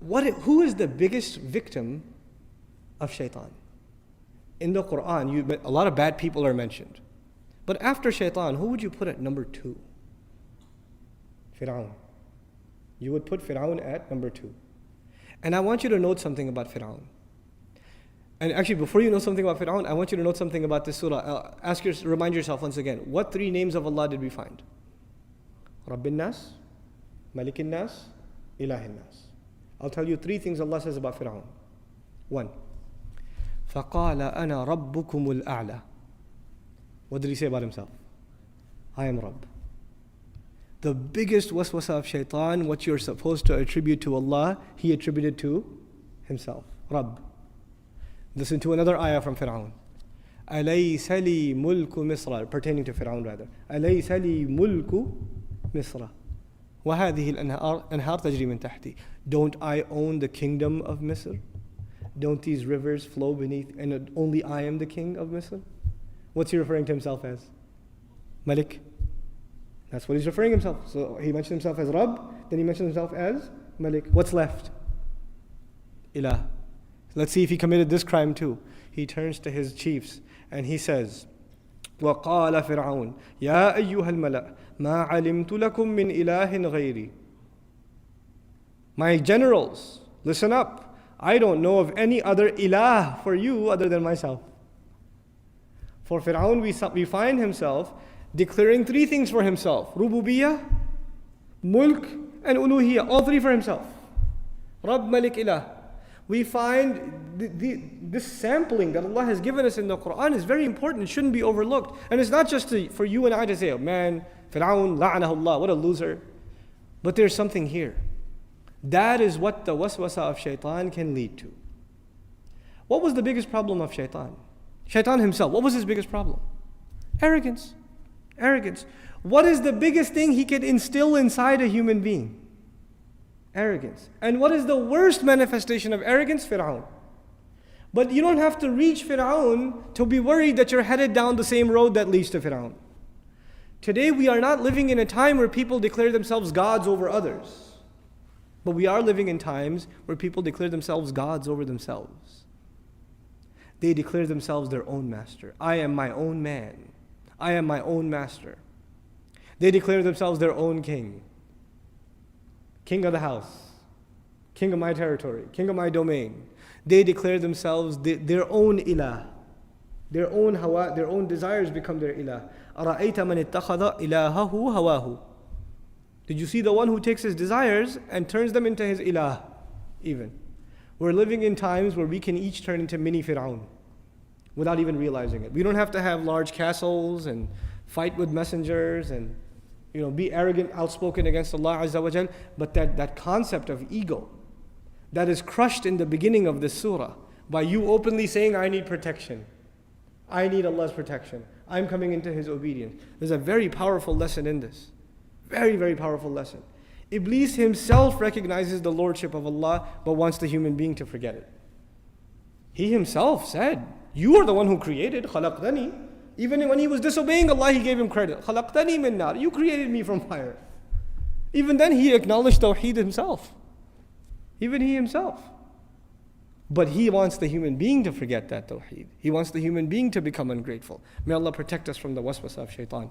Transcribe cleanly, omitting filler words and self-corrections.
Who is the biggest victim of shaitan? In the Quran, a lot of bad people are mentioned. But after shaitan, who would you put at number 2? Fir'aun. You would put Fir'aun at number 2. And I want you to note something about Fir'aun. And actually, before you know something about Fir'aun, I want you to note something about this surah. Remind yourself once again, what 3 names of Allah did we find? Rabbin Nas, Malikin Nas, Ilahin Nas. I'll tell you 3 things Allah says about Fir'aun. 1. فَقَالَ أَنَا رَبُّكُمُ الْأَعْلَى. What did he say about himself? I am Rabb. The biggest waswasa of shaitan, what you're supposed to attribute to Allah, he attributed to himself. Rabb. Listen to another ayah from Fir'aun. أَلَيْسَ لِي مُلْكُ مِصْرَ, pertaining to Fir'aun rather. أَلَيْسَ لِي مُلْكُ مِصْرَ وَهَذِهِ الْأَنْهَارُ تَجْرِي مِنْ تَحْتِي. Don't I own the kingdom of Misr? Don't these rivers flow beneath, and only I am the king of Misr? What's he referring to himself as? Malik. That's what he's referring himself. So he mentioned himself as Rabb, then he mentioned himself as Malik. What's left? Ilah. Let's see if he committed this crime too. He turns to his chiefs and he says, وَقَالَ فِرْعَوْنَ يَا أَيُّهَا الْمَلَأ مَا عَلِمْتُ لَكُم مِّنْ إِلَٰهٍ غَيْرِي. My generals, listen up. I don't know of any other ilah for you other than myself. For Fir'aun, we find himself declaring 3 things for himself. Rububiyyah, Mulk, and Uluhiyyah. All 3 for himself. Rabb, Malik, Ilah. We find this sampling that Allah has given us in the Quran is very important. It shouldn't be overlooked. And it's not just for you and I to say, oh man, Fir'aun, la'anahullah, what a loser. But there's something here. That is what the waswasa of shaitan can lead to. What was the biggest problem of shaitan? Shaitan himself, what was his biggest problem? Arrogance. Arrogance. What is the biggest thing he can instill inside a human being? Arrogance. And what is the worst manifestation of arrogance? Fir'aun. But you don't have to reach Fir'aun to be worried that you're headed down the same road that leads to Fir'aun. Today we are not living in a time where people declare themselves gods over others. But we are living in times where people declare themselves gods over themselves. They declare themselves their own master. I am my own man. I am my own master. They declare themselves their own king. King of the house. King of my territory. King of my domain. They declare themselves their own ilah. Their own hawa, their own desires become their ilah. أَرَأَيْتَ مَنِ اتَّخَذَ إِلَهَهُ هَوَاهُ. Did you see the one who takes his desires and turns them into his ilah? Even. We're living in times where we can each turn into mini Fir'aun without even realizing it. We don't have to have large castles and fight with messengers and be arrogant, outspoken against Allah Azza wa Jal. But that concept of ego that is crushed in the beginning of this surah by you openly saying, I need protection. I need Allah's protection. I'm coming into His obedience. There's a very powerful lesson in this. Very, very powerful lesson. Iblis himself recognizes the lordship of Allah but wants the human being to forget it. He himself said, you are the one who created, khalaqtani. Even when he was disobeying Allah, he gave him credit. Khalaqtani min nar. You created me from fire. Even then he acknowledged Tawheed himself. Even he himself. But he wants the human being to forget that Tawheed. He wants the human being to become ungrateful. May Allah protect us from the waswasa of shaitan.